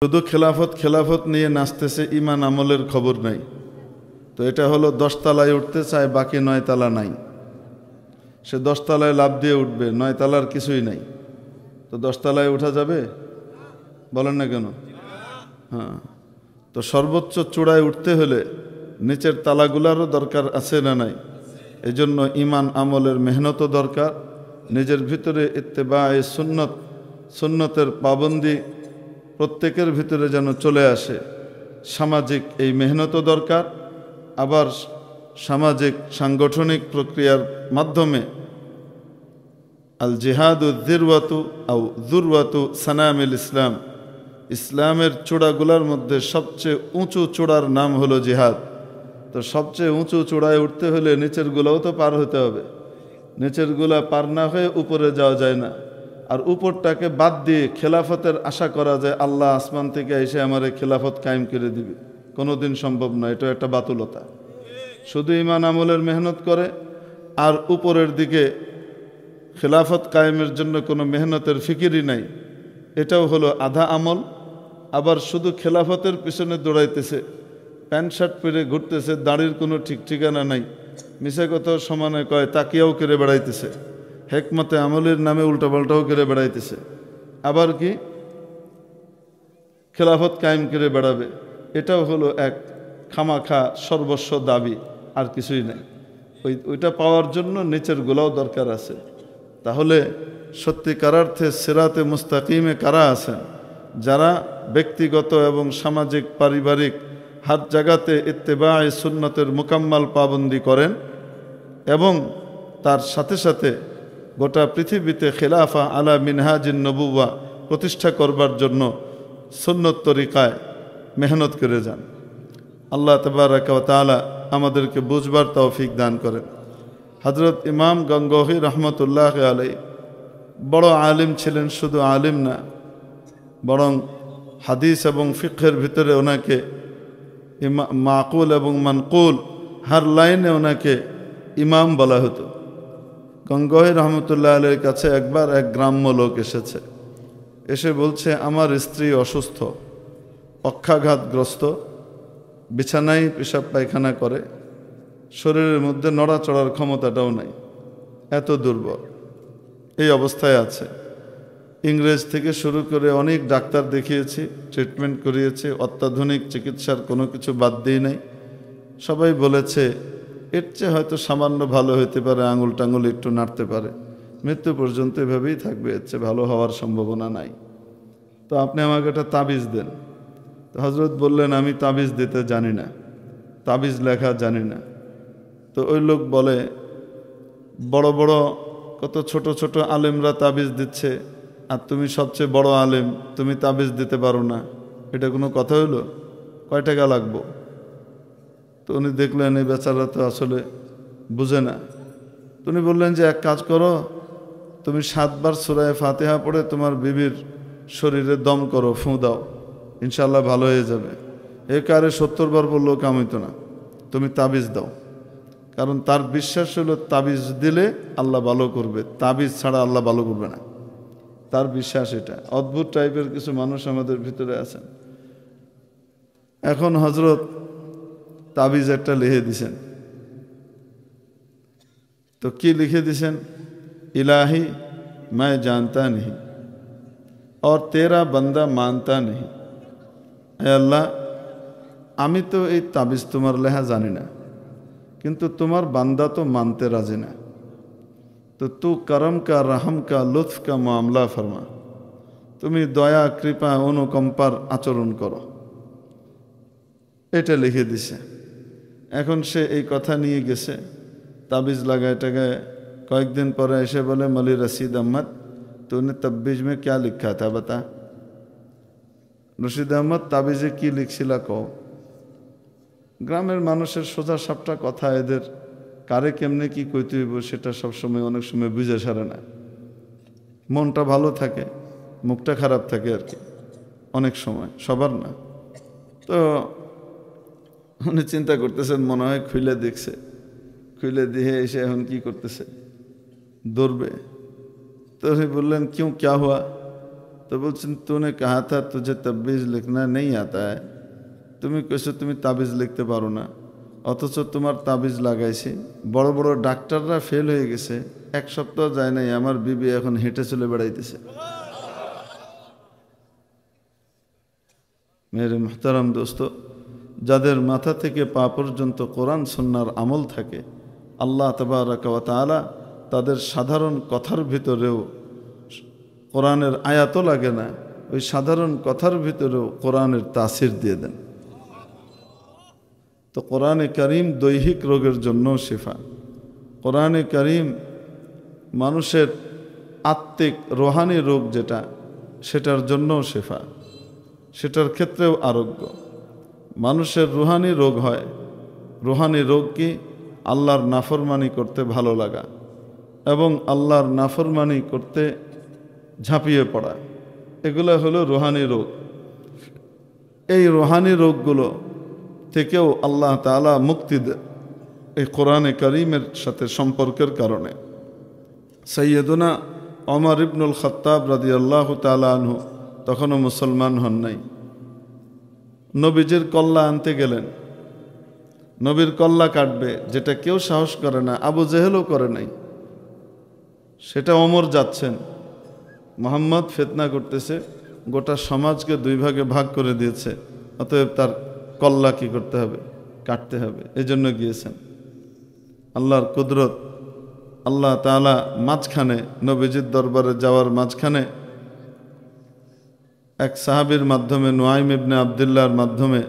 শুধু খেলাফত খেলাফত নিয়ে নাচতেছে, ইমান আমলের খবর নাই। তো এটা হলো 10 তলায় উঠতে চায়, বাকি 9 তলা নাই। সে 10 তলায় লাফ দিয়ে উঠবে, 9 তলার কিছুই নাই। তো 10 তলায় উঠা যাবে? বলেন না কেন? হ্যাঁ, তো সর্বোচ্চ চূড়ায় উঠতে হলে নিচের তালাগুলারও দরকার আছে না নাই? এজন্য ইমান আমলের মেহনতও দরকার, নিজের ভিতরে ইত্তেবায়ে সুন্নত, সুন্নতের পাবন্দি প্রত্যেকের ভিতরে যেন চলে আসে। সামাজিক এই মেহনতও দরকার, আবার সামাজিক সাংগঠনিক প্রক্রিয়ার মাধ্যমে আল জিহাদু যিরওয়াতু আও যুরওয়াতু সানামিল ইসলাম, ইসলামের চূড়াগুলার মধ্যে সবচেয়ে উঁচু চূড়ার নাম হলো জিহাদ। তো সবচেয়ে উঁচু চূড়ায় উঠতে হলে নিচের গুলাও তো পার হতে হবে। নিচের গুলা পার না হয়ে উপরে যাওয়া যায় না। আর উপরটাকে বাদ দিয়ে খেলাফতের আশা করা যায় আল্লাহ আসমান থেকে এসে আমারে খেলাফত কায়েম করে দিবে, কোনোদিন সম্ভব নয়। এটা একটা বাতুলতা। শুধু ইমান আমলের মেহনত করে আর উপরের দিকে খেলাফত কায়েমের জন্য কোনো মেহনতের ফিকিরই নাই, এটাও হলো আধা আমল। আবার শুধু খেলাফতের পিছনে দৌড়াইতেছে, প্যান্ট শার্ট পরে ঘুরতেছে, দাড়ির কোনো ঠিক ঠিকানা নাই, মিশা কথা সমানে কয়, তাকিয়াও করে বেড়াইতেছে, হেকমতে আমলের নামে উল্টাপাল্টাও করে বেড়াইতেছে। আবার কি খেলাফত কায়েম করে বেড়াবে, এটাও হলো এক খামাখা সর্বস্ব দাবি, আর কিছুই নাই। ওইটা পাওয়ার জন্য নিচের গোলাও দরকার আছে। তাহলে সত্যিকার অর্থে সিরাতে মুস্তাকিমে কারা আছেন? যারা ব্যক্তিগত এবং সামাজিক পারিবারিক হাত জায়গাতে ইত্তেবায়ে সুন্নতের মুকাম্মাল পাবন্দি করেন এবং তার সাথে সাথে গোটা পৃথিবীতে খেলাফা আলা মিনহাজিন নবুওয়া প্রতিষ্ঠা করবার জন্য সুন্নত তরিকায় মেহনত করে যান। আল্লাহ তাবারাকা ওয়া তাআলা আমাদেরকে বুঝবার তৌফিক দান করেন। হযরত ইমাম গঙ্গোহী রহমতুল্লাহ আলাইহি বড় আলিম ছিলেন। শুধু আলিম না, বরং হাদিস এবং ফিকহের ভিতরে ওনাকে মাকুল এবং মানকুল হার লাইনে ওনাকে ইমাম বলা হতো। গঙ্গোহী রহমতুল্লাহ আলাইহির কাছে একবার এক গ্রাম্য লোক এসেছে, এসে বলছে, আমার স্ত্রী অসুস্থ, পক্ষাঘাতগ্রস্ত, বিছানায় পেশাব পায়খানা করে, শরীরের মধ্যে নড়াচড়ার ক্ষমতাটাও নাই, এত দুর্বল, এই অবস্থায় আছে। ইংরেজ থেকে শুরু করে অনেক ডাক্তার দেখিয়েছি, ট্রিটমেন্ট করিয়েছি, অত্যাধুনিক চিকিৎসার কোনো কিছু বাদ দিই নাই। সবাই বলেছে এর চেয়ে হয়তো সামান্য ভালো হতে পারে, আঙুল টাঙুল একটু নাড়তে পারে, মৃত্যু পর্যন্ত এভাবেই থাকবে, এর চেয়ে ভালো হওয়ার সম্ভাবনা নাই। তো আপনি আমাকে একটা তাবিজ দেন। তো হযরত বললেন, আমি তাবিজ দিতে জানি না, তাবিজ লেখা জানি না। তো ওই লোক বলে, বড় বড় কত ছোট ছোট আলেমরা তাবিজ দিচ্ছে, আর তুমি সবচেয়ে বড় আলেম, তুমি তাবিজ দিতে পারো না, এটা কোনো কথা হলো? কয় টাকা লাগবো? তো উনি দেখলেন এই বেচারা তো আসলে বুঝে না। তো উনি বললেন যে এক কাজ করো, তুমি 7 বার সূরা ফাতিহা পড়ে তোমার বিবির শরীরে দম করো, ফুঁ দাও, ইনশাল্লাহ ভালো হয়ে যাবে। এ কারে 70 বার বললেও কাম হইতো না, তুমি তাবিজ দাও। কারণ তার বিশ্বাস হলো তাবিজ দিলে আল্লাহ ভালো করবে, তাবিজ ছাড়া আল্লাহ ভালো করবে না, তার বিশ্বাস এটা। অদ্ভুত টাইপের কিছু মানুষ আমাদের ভিতরে আছেন। এখন হযরত তাবিজ একটা লিখে দিছেন। তো কি লিখে দিছেন? ইলাহি मैं जानता नहीं और तेरा बंदा मानता नहीं। হে আল্লাহ, আমি তো এই তাবিজ তোমার লেখা জানি না, কিন্তু তোমার বান্দা তো মানতে রাজি না। তো তু করম কা, রহম কা, লুৎফ কা মামলা ফরমা, তুমি দয়া, কৃপা, অনুকম্পার আচরণ করো, এটা লিখে দিছে। এখন সে এই কথা নিয়ে গেছে, তাবিজ লাগায় টাগায়। কয়েকদিন পরে এসে বলে, মলি রশিদ আহমদ, तूने तबीज में क्या लिखा था बता। রশিদ আহমদ, তাবিজে কি লিখছিলা কও। গ্রামের মানুষের সোজা সাপটা কথা, এদের কারে কেমনে কি কইতে হইব সেটা সবসময় অনেক সময় বুঝে সারে না। মনটা ভালো থাকে, মুখটা খারাপ থাকে আর কি, অনেক সময়, সবার না। তো উনি চিন্তা করতেছেন, মনে হয় খুলে দেখছে, খুলে দিয়ে এসে এখন কি করতেছে, ধরবে। তো উনি বললেন, কিউ ক্যা হুয়া। তো বলছেন तूने कहा था तुझे तबीज़ लिखना नहीं आता है, তুমি কইছো তুমি তাবিজ লিখতে পারো না, অথচ তোমার তাবিজ লাগাইছি, বড় বড় ডাক্তাররা ফেল হয়ে গেছে, এক সপ্তাহ যায় নাই, আমার বিবি এখন হেঁটে চলে বেড়াইতেছে। মেরে মুহতারাম দোস্ত, যাদের মাথা থেকে পা পর্যন্ত কোরআন সুন্নাহর আমল থাকে, আল্লাহ তাবারাকা ওয়া তাআলা তাদের সাধারণ কথার ভিতরেও, কোরআনের আয়াতও লাগে না, ওই সাধারণ কথার ভিতরেও কোরআনের তাসির দিয়ে দেন। তো কোরআনে কারীম দৈহিক রোগের জন্য শিফা, কোরআনে কারীম মানুষের আত্মিক রোহানি রোগ যেটা, সেটার জন্যও শিফা, সেটার ক্ষেত্রেও আরোগ্য। মানুষের রুহানি রোগ হয়, রুহানি রোগ কি? আল্লাহর নাফরমানি করতে ভালো লাগা এবং আল্লাহর নাফরমানি করতে ঝাঁপিয়ে পড়া, এগুলো হলো রুহানি রোগ। এই রুহানি রোগগুলো থেকেও আল্লাহ তাআলা মুক্তি দেন এই কোরআনে কারীমের সাথে সম্পর্কের কারণে। সৈয়দুনা ওমর ইবনুল খাত্তাব রাদিয়াল্লাহু তাআলা আনহু তখনও মুসলমান হন নাই, নবীজির কল্লা আনতে গেলেন, নবীর কল্লা কাটবে, যেটা কেউ সাহস করে না, আবু জেহেলও করে নাই, সেটা ওমর যাচ্ছেন, মুহাম্মদ ফিতনা করতেছে, গোটা সমাজকে দুই ভাগে ভাগ করে দিয়েছে, অতএব তার কল্লা কি করতে হবে? কাটতে হবে। এই জন্য গিয়েছেন। আল্লাহর কুদরত, আল্লাহ তাআলা মাঝখানে, নবীজির দরবারে যাওয়ার মাঝখানে এক সাহাবীর মাধ্যমে, নুআইম ইবনে আবদুল্লাহর মাধ্যমে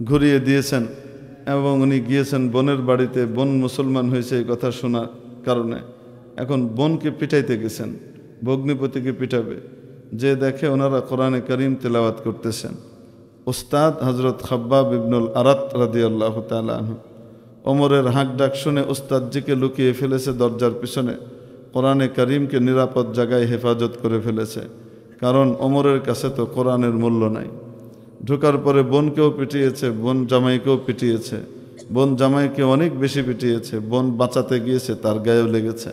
ঘুরিয়ে দিয়েছেন এবং উনি গিয়েছেন বোনের বাড়িতে। বোন মুসলমান হয়েছে এই কথা শোনার কারণে এখন বোনকে পিটাইতে গেছেন, ভগ্নিপতিকে পিটাবে, যে দেখে ওনারা কোরআনে কারীম তেলাওয়াত করতেছেন। উস্তাদ হযরত খাব্বাব ইবনুল আরাত রাদিয়াল্লাহু তাআলা আনহু ওমরের হাঁক ডাক শুনে উস্তাদজিকে লুকিয়ে ফেলেছে দরজার পিছনে, কোরআনে কারীমকে নিরাপদ জায়গায় হেফাজত করে ফেলেছে, কারণ ওমরের কাছে তো কোরআনের মূল্য নাই। ঢোকার পরে বোনকেও পিটিয়েছে, বোন জামাইকেও পিটিয়েছে, বোন জামাইকে অনেক বেশি পিটিয়েছে, বোন বাঁচাতে গিয়েছে, তার গায়েও লেগেছে,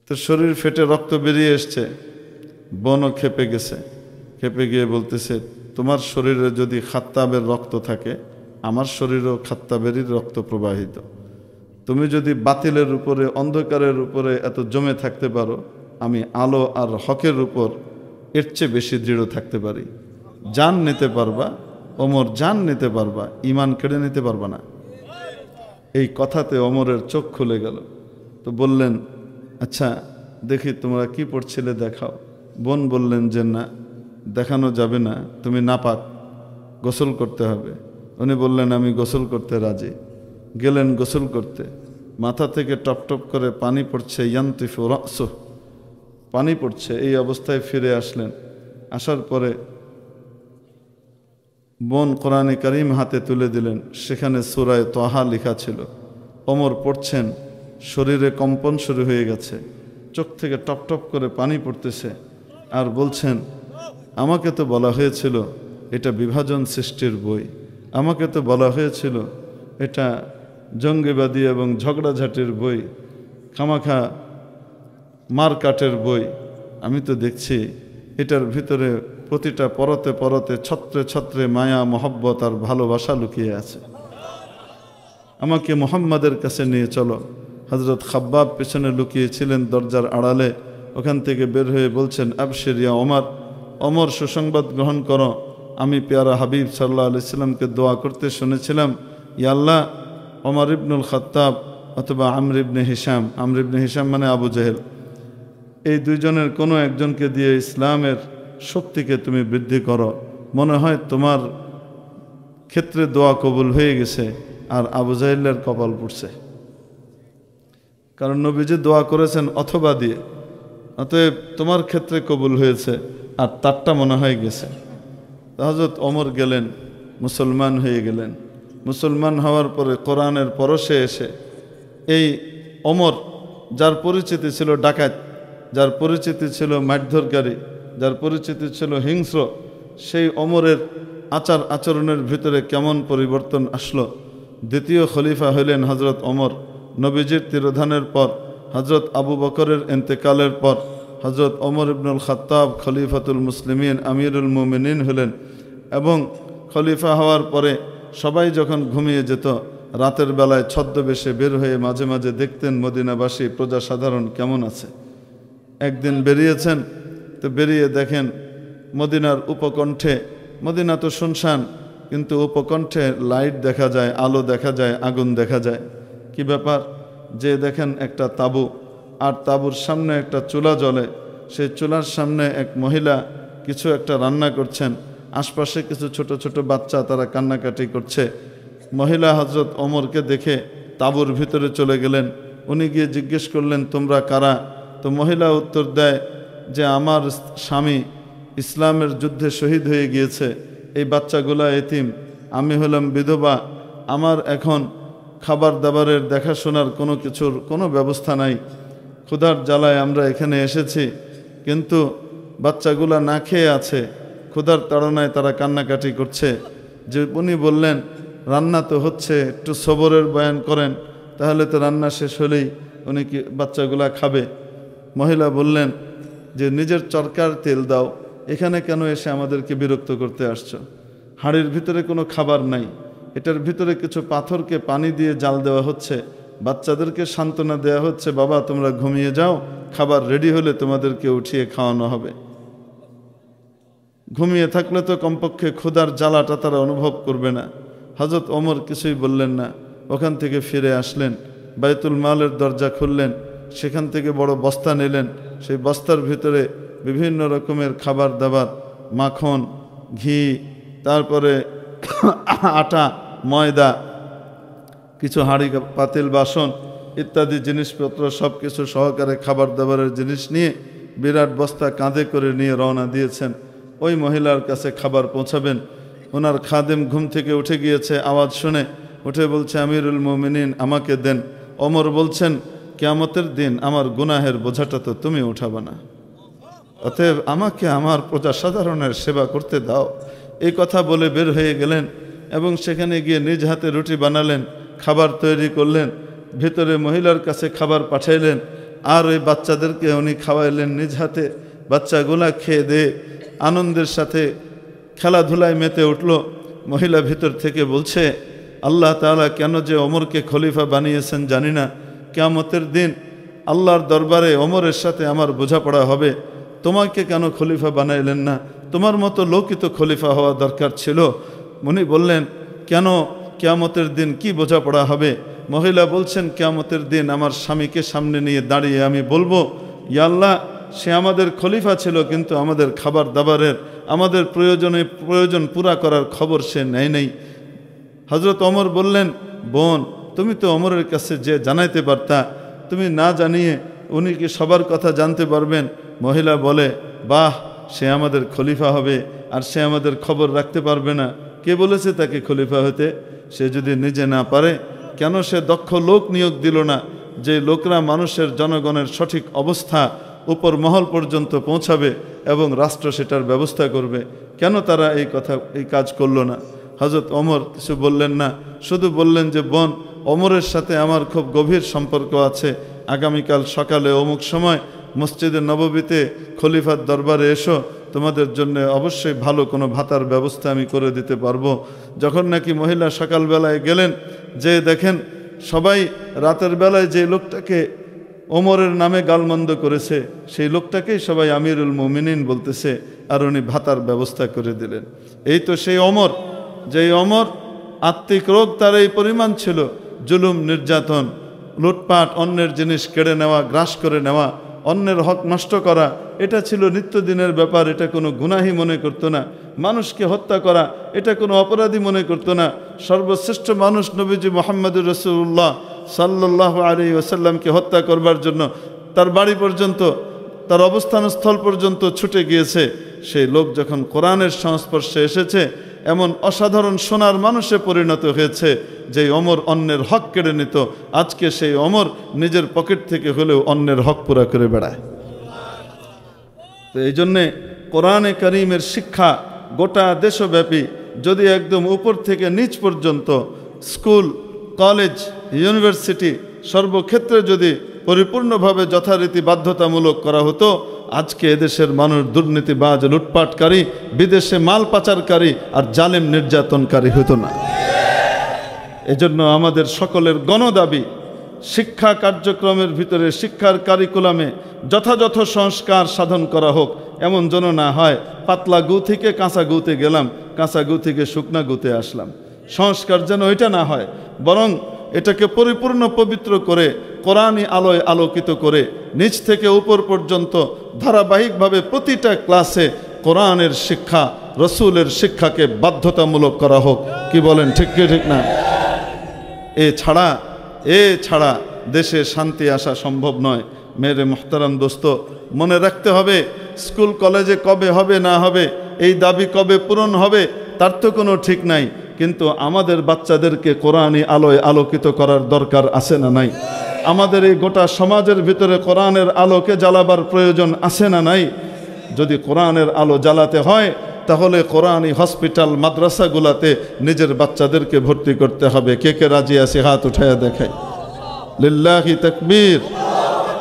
তো শরীর ফেটে রক্ত বেরিয়ে এসছে। বোনও খেপে গেছে, খেপে গিয়ে বলতেছে, তোমার শরীরে যদি খাত্তাবের রক্ত থাকে, আমার শরীরেও খাত্তাবেরই রক্ত প্রবাহিত। তুমি যদি বাতিলের উপরে, অন্ধকারের উপরে এত জমে থাকতে পারো, আমি আলো আর হকের উপর এর চেয়ে বেশি দৃঢ় থাকতে পারি। জান নিতে পারবা ওমর, জান নিতে পারবা, ইমান কেড়ে নিতে পারবা না। এই কথাতে ওমরের চোখ খুলে গেল। তো বললেন, আচ্ছা দেখি তোমরা কি পড়ছিলে দেখাও। বোন বললেন যে না, দেখানো যাবে না, তুমি নাপাক, গোসল করতে হবে। উনি বললেন আমি গোসল করতে রাজি। গেলেন গোসল করতে, মাথা থেকে টপ টপ করে পানি পড়ছে, ইয়ান্তিফু রাসু, পানি পড়ছে। এই অবস্থায় ফিরে আসলেন। আসার পরে বোন কোরআনে কারীম হাতে তুলে দিলেন, সেখানে সূরায়ে তাহা লেখা ছিল। ওমর পড়ছেন, শরীরে কম্পন শুরু হয়ে গেছে, চোখ থেকে টপ টপ করে পানি পড়তেছে, আর বলছেন, আমাকে তো বলা হয়েছিল এটা বিভাজন সৃষ্টির বই, আমাকে তো বলা হয়েছিল এটা জঙ্গিবাদী এবং ঝগড়াঝাটির বই, খামাখা মারকাটের বই। আমি তো দেখছি এটার ভিতরে প্রতিটা পরতে পরতে, ছত্রে ছত্রে মায়া, মহব্বত আর ভালোবাসা লুকিয়ে আছে। আমাকে মুহাম্মাদের কাছে নিয়ে চলো। হযরত খাব্বাব পেছনে লুকিয়েছিলেন দরজার আড়ালে, ওখান থেকে বের হয়ে বলছেন, আবশির ইয়া ওমর, ওমর সুসংবাদ গ্রহণ করো, আমি পেয়ারা হাবিব সাল্লাল্লাহু আলাইহি সাল্লামকে দোয়া করতে শুনেছিলাম, ইয়া আল্লাহ, ওমর ইবনুল খাত্তাব অথবা আমর ইবনে হিশাম, আমর ইবনে হিশাম মানে আবু জেহেল, এই দুইজনের কোনো একজনকে দিয়ে ইসলামের শক্তিকে তুমি বৃদ্ধি করো। মনে হয় তোমার ক্ষেত্রে দোয়া কবুল হয়ে গেছে, আর আবু জাহেলের কপাল পুড়ছে, কারণ নবীজি দোয়া করেছেন অথবা দিয়ে, অতএব তোমার ক্ষেত্রে কবুল হয়েছে, আর তারটা মনে হয় গেছে। হযরত ওমর গেলেন, মুসলমান হয়ে গেলেন। মুসলমান হওয়ার পরে কোরআনের পরশে এসে এই ওমর, যার পরিচিতি ছিল ডাকাত, যার পরিচিতি ছিল মারধরকারী, যার পরিচিতি ছিল হিংস্র, সেই ওমরের আচার আচরণের ভিতরে কেমন পরিবর্তন আসলো। দ্বিতীয় খলিফা হইলেন হযরত ওমর। নবীজির তিরোধানের পর, হযরত আবু বকরের ইন্তেকালের পর, হজরত ওমর ইবনুল খাত্তাব খলিফাতুল মুসলিমিন আমিরুল মুমিনিন হলেন। এবং খলিফা হওয়ার পরে সবাই যখন ঘুমিয়ে যেত, রাতের বেলায় ছদ্মবেশে বের হয়ে মাঝে মাঝে দেখতেন মদিনাবাসী প্রজা সাধারণ কেমন আছে। একদিন বেরিয়েছেন, তো বেরিয়ে দেখেন মদিনার উপকণ্ঠে, মদিনা তো শুনশান, কিন্তু উপকণ্ঠে লাইট দেখা যায়, আলো দেখা যায়, আগুন দেখা যায়। কি ব্যাপার? যে দেখেন একটা তাঁবু, আর তাঁবুর সামনে একটা চুলা জ্বলে, সেই চুলার সামনে এক মহিলা কিছু একটা রান্না করছেন, আশপাশে কিছু ছোট ছোট বাচ্চা তারা কান্নাকাটি করছে। মহিলা হজরত ওমরকে দেখে তাঁবুর ভিতরে চলে গেলেন। উনি গিয়ে জিজ্ঞেস করলেন, তোমরা কারা? তো মহিলা উত্তর দেয় যে আমার স্বামী ইসলামের যুদ্ধে শহীদ হয়ে গিয়েছে, এই বাচ্চাগুলা এতিম, আমি হলাম বিধবা, আমার এখন খাবার দাবারের দেখাশোনার কোনো কিছুর কোনো ব্যবস্থা নাই, ক্ষুধার জ্বালায় আমরা এখানে এসেছি, কিন্তু বাচ্চাগুলা না খেয়ে আছে, ক্ষুধার তাড়নায় তারা কান্নাকাটি করছে। যে উনি বললেন, রান্না তো হচ্ছে, একটু সবরের বয়ান করেন, তাহলে তো রান্না শেষ হলেই উনি কি বাচ্চাগুলা খাবে। মহিলা বললেন যে নিজের চরকার তেল দাও, এখানে কেন এসে আমাদেরকে বিরক্ত করতে আসছো? হাঁড়ির ভিতরে কোনো খাবার নাই, এটার ভিতরে কিছু পাথরকে পানি দিয়ে জাল দেওয়া হচ্ছে, বাচ্চাদেরকে সান্ত্বনা দেওয়া হচ্ছে, বাবা তোমরা ঘুমিয়ে যাও, খাবার রেডি হলে তোমাদেরকে উঠিয়ে খাওয়ানো হবে। ঘুমিয়ে থাকলে তো কমপক্ষে ক্ষুধার জ্বালাটা তারা অনুভব করবে না। হজরত ওমর কিছুই বললেন না, ওখান থেকে ফিরে আসলেন, বাইতুল মালের দরজা খুললেন, সেখান থেকে বড় বস্তা নিলেন, সেই বস্তার ভিতরে বিভিন্ন রকমের খাবার দাবার, মাখন, ঘি, তারপরে আটা, ময়দা, কিছু হাঁড়ি পাতিল বাসন ইত্যাদি জিনিসপত্র সব কিছু সহকারে খাবার দাবারের জিনিস নিয়ে বিরাট বস্তা কাঁধে করে নিয়ে রওনা দিয়েছেন। ওই মহিলার কাছে খাবার পৌঁছাবেন। ওনার খাদেম ঘুম থেকে উঠে গিয়েছে, আওয়াজ শুনে উঠে বলছে, আমিরুল মুমিনিন আমাকে দেন। ওমর বলছেন, কিয়ামতের দিন আমার গুনাহের বোঝাটা তো তুমি উঠাবে না, অতএব আমাকে আমার প্রজা সাধারণের সেবা করতে দাও। এই কথা বলে বের হয়ে গেলেন এবং সেখানে গিয়ে নিজ হাতে রুটি বানালেন, খাবার তৈরি করলেন, ভিতরে মহিলার কাছে খাবার পাঠাইলেন, আর ওই বাচ্চাদেরকে উনি খাওয়াইলেন নিজ হাতে। বাচ্চাগুলা খেয়ে দিয়ে আনন্দের সাথে খেলাধুলায় মেতে উঠল। মহিলা ভিতর থেকে বলছে, আল্লাহ তাআলা কেন যে ওমরকে খলিফা বানিয়েছেন জানি না, কিয়ামতের দিন আল্লাহর দরবারে ওমরের সাথে আমার বোঝাপড়া হবে, তোমাকে কেন খলিফা বানাইলেন না? তোমার মতো লোকই তো খলিফা হওয়া দরকার ছিল। উনি বললেন, কেন কিয়ামতের দিন কি বোঝাপড়া হবে? মহিলা বলছেন, কিয়ামতের দিন আমার স্বামীকে সামনে নিয়ে দাঁড়িয়ে আমি বলবো, ইয়া আল্লাহ, সে আমাদের খলিফা ছিল, কিন্তু আমাদের খাবার দাবারের, আমাদের প্রয়োজন পুরা করার খবর সে নেয় নেই। হজরত ওমর বললেন, বোন, তুমি তো ওমরের কাছে যে জানাইতে পারতা, তুমি না জানিয়ে উনি কি সবার কথা জানতে পারবেন? মহিলা বলে, বাহ, সে আমাদের খলিফা হবে আর সে আমাদের খবর রাখতে পারবে না? কে বলেছে তাকে খলিফা হতে? সে যদি নিজে না পারে, কেন সে দক্ষ লোক নিয়োগ দিল না, যে লোকরা মানুষের জনগণের সঠিক অবস্থা উপর মহল পর্যন্ত পৌঁছাবে এবং রাষ্ট্র সেটার ব্যবস্থা করবে? কেন তারা এই কাজ করল না? হজরত ওমর কিছু বললেন না, শুধু বললেন যে, বোন, ওমরের সাথে আমার খুব গভীর সম্পর্ক আছে, আগামীকাল সকালে অমুক সময় মসজিদে নববীতে খলিফার দরবারে এসো, তোমাদের জন্য অবশ্যই ভালো কোনো ভাতার ব্যবস্থা আমি করে দিতে পারবো। যখন নাকি মহিলা সকালবেলায় গেলেন, যে দেখেন সবাই রাতের বেলায় যে লোকটাকে ওমরের নামে গালমন্দ করেছে, সেই লোকটাকেই সবাই আমিরুল মুমিনিন বলতেছে, আর উনি ভাতার ব্যবস্থা করে দিলেন। এই তো সেই ওমর, যেই ওমর আত্মিক রোগ তার এই পরিমাণ ছিল, জুলুম, নির্যাতন, লুটপাট, অন্যের জিনিস কেড়ে নেওয়া, গ্রাস করে নেওয়া, অন্যের হক নষ্ট করা, এটা ছিল নিত্যদিনের ব্যাপার। এটা কোনো গুনাহি মনে করতো না। মানুষকে হত্যা করা, এটা কোনো অপরাধী মনে করতো না। সর্বশ্রেষ্ঠ মানুষ নবীজি মুহাম্মদুর রাসূলুল্লাহ সাল্লাল্লাহু আলাইহি ওয়াসাল্লামকে হত্যা করবার জন্য তার বাড়ি পর্যন্ত, তার অবস্থানস্থল পর্যন্ত ছুটে গিয়েছে। সেই লোক যখন কোরআনের সংস্পর্শে এসেছে, এমন অসাধারণ সোনার মানুষে পরিণত হয়েছে, যে ওমর অন্যের হক কেড়ে নিত, আজকে সেই ওমর নিজের পকেট থেকে হলেও অন্যের হক পুরা করে বেড়ায়। তো এই জন্যে কোরআনে কারীমের শিক্ষা গোটা দেশব্যাপী, যদি একদম উপর থেকে নিচ পর্যন্ত, স্কুল, কলেজ, ইউনিভার্সিটি, সর্বক্ষেত্রে যদি পরিপূর্ণভাবে যথারীতি বাধ্যতামূলক করা হতো, আজকে এদেশের মানুষ দুর্নীতিবাজ, লুটপাটকারী, বিদেশে মাল পাচারকারী আর জালেম নির্যাতনকারী হতো না। এজন্য আমাদের সকলের গণদাবি, শিক্ষা কার্যক্রমের ভিতরে, শিক্ষার কারিকুলামে যথাযথ সংস্কার সাধন করা হোক। এমন যেন না হয় পাতলা গু থেকে কাঁচা গুতে গেলাম, কাঁচা গু থেকে শুকনা গুতে আসলাম। সংস্কার যেন ওইটা না হয়, বরং এটাকে পরিপূর্ণ পবিত্র করে কোরআনী আলোয় আলোকিত করে নিচ থেকে উপর পর্যন্ত ধারাবাহিকভাবে প্রতিটা ক্লাসে কোরআনের শিক্ষা, রসুলের শিক্ষাকে বাধ্যতামূলক করা হোক। কি বলেন, ঠিক কি ঠিক না? এছাড়া দেশে শান্তি আসা সম্ভব নয়। মেরে মোহতারাম দোস্ত, মনে রাখতে হবে স্কুল কলেজে কবে হবে না হবে, এই দাবি কবে পূরণ হবে তার তো কোনো ঠিক নাই, কিন্তু আমাদের বাচ্চাদেরকে কোরআনী আলোয় আলোকিত করার দরকার আছে না নাই? আমাদের এই গোটা সমাজের ভিতরে কোরআনের আলোকে জ্বালাবার প্রয়োজন আছে না নাই? যদি কোরআনের আলো জ্বালাতে হয় তাহলে কোরআনী হসপিটাল, মাদ্রাসাগুলাতে নিজের বাচ্চাদেরকে ভর্তি করতে হবে। কে কে রাজি আছে হাত উঠাইয়া দেখাই। লিল্লাহি তাকবীর।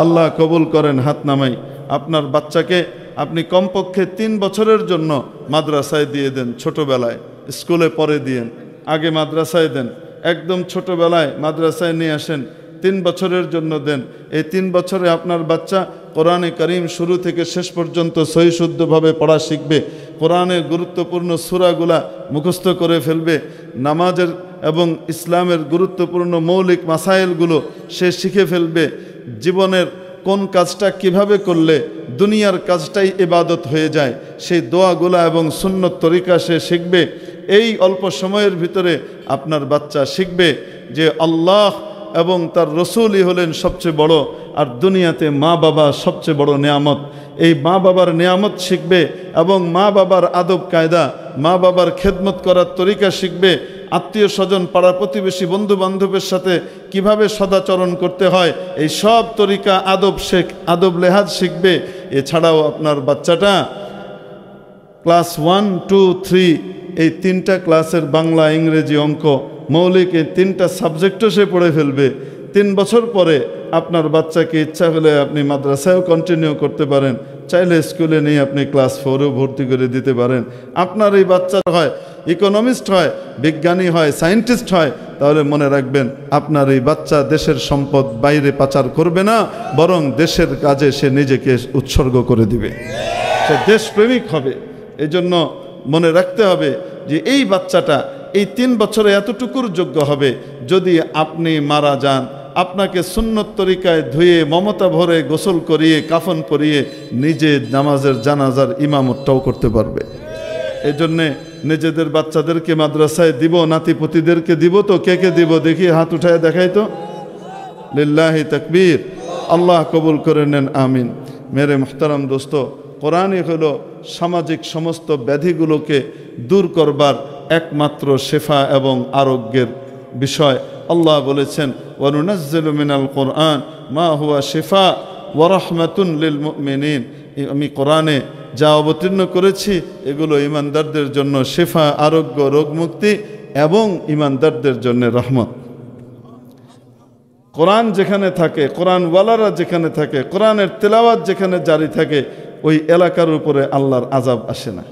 আল্লাহ কবুল করেন, হাত নামাই। আপনার বাচ্চাকে আপনি কমপক্ষে 3 বছরের জন্য মাদ্রাসায় দিয়ে দেন। ছোটবেলায় স্কুলে পরে দিয়েন, আগে মাদ্রাসায় দেন। একদম ছোটবেলায় মাদ্রাসায় নিয়ে আসেন, 3 বছরের জন্য দেন। এই 3 বছরে আপনার বাচ্চা কোরআনে কারিম শুরু থেকে শেষ পর্যন্ত সহি শুদ্ধভাবে পড়া শিখবে, কোরআনের গুরুত্বপূর্ণ সূরাগুলা মুখস্থ করে ফেলবে, নামাজের এবং ইসলামের গুরুত্বপূর্ণ মৌলিক মাসাইলগুলো সে শিখে ফেলবে। জীবনের কোন কাজটা কিভাবে করলে দুনিয়ার কাজটাই ইবাদত হয়ে যায় সেই দোয়াগুলা এবং সুন্নত তরিকা সে শিখবে। এই অল্প সময়ের ভিতরে আপনার বাচ্চা শিখবে যে আল্লাহ এবং তার রসুলই হলেন সবচেয়ে বড়, আর দুনিয়াতে মা বাবা সবচেয়ে বড় নেয়ামত। এই মা বাবার নেয়ামত শিখবে এবং মা বাবার আদব কায়দা, মা বাবার খেদমত করার তরিকা শিখবে। আত্মীয় স্বজন, পাড়া প্রতিবেশী, বন্ধু বান্ধবের সাথে কিভাবে সদাচরণ করতে হয় এই সব তরিকা, আদব লেহাজ শিখবে। এছাড়াও আপনার বাচ্চাটা ক্লাস 1, 2, 3 এই 3টা ক্লাসের বাংলা, ইংরেজি, অঙ্ক মৌলিক এই 3টা সাবজেক্টও সে পড়ে ফেলবে। 3 বছর পরে আপনার বাচ্চাকে ইচ্ছা হলে আপনি মাদ্রাসায়ও কন্টিনিউ করতে পারেন, চাইলে স্কুলে নিয়ে আপনি ক্লাস 4এও ভর্তি করে দিতে পারেন। আপনার এই বাচ্চা হয় ইকোনমিস্ট হয়, বিজ্ঞানী হয়, সায়েন্টিস্ট হয়, তাহলে মনে রাখবেন আপনার এই বাচ্চা দেশের সম্পদ বাইরে পাচার করবে না, বরং দেশের কাজে সে নিজেকে উৎসর্গ করে দিবে, সে দেশপ্রেমিক হবে। এই জন্য মনে রাখতে হবে যে এই বাচ্চাটা এই 3 বছরে এতটুকুর যোগ্য হবে যদি আপনি মারা যান, আপনাকে সুন্নত তরিকায় ধুয়ে মমতা ভরে গোসল করিয়ে কাফন পরিয়ে নিজে নামাজের জানাজার ইমামতটাও করতে পারবে। এই জন্যে নিজেদের বাচ্চাদেরকে মাদ্রাসায় দিব, নাতিপুতিদেরকে দিব। তো কে কে দিব দেখি, হাত উঠায় দেখাই তো। লিল্লাহি তাকবীর। আল্লাহ কবুল করে নেন, আমিন। মেরে মুহতারাম দোস্ত, কোরআনই হলো সামাজিক সমস্ত ব্যাধিগুলোকে দূর করবার একমাত্র শেফা এবং আরোগ্যের বিষয়। আল্লাহ বলেছেন, ওয়ানুনাজ্জিলু মিনাল কোরআন মা হুয়া শিফা ওয়া রাহমাতুন লিল মুমিনিন। আমি কোরআনে যা অবতীর্ণ করেছি এগুলো ঈমানদারদের জন্য শিফা, আরোগ্য, রোগমুক্তি এবং ঈমানদারদের জন্য রহমত। কোরআন যেখানে থাকে, কোরআনওয়ালারা যেখানে থাকে, কোরআনের তেলাওয়াত যেখানে জারি থাকে, ওই এলাকার উপরে আল্লাহর আযাব আসে না।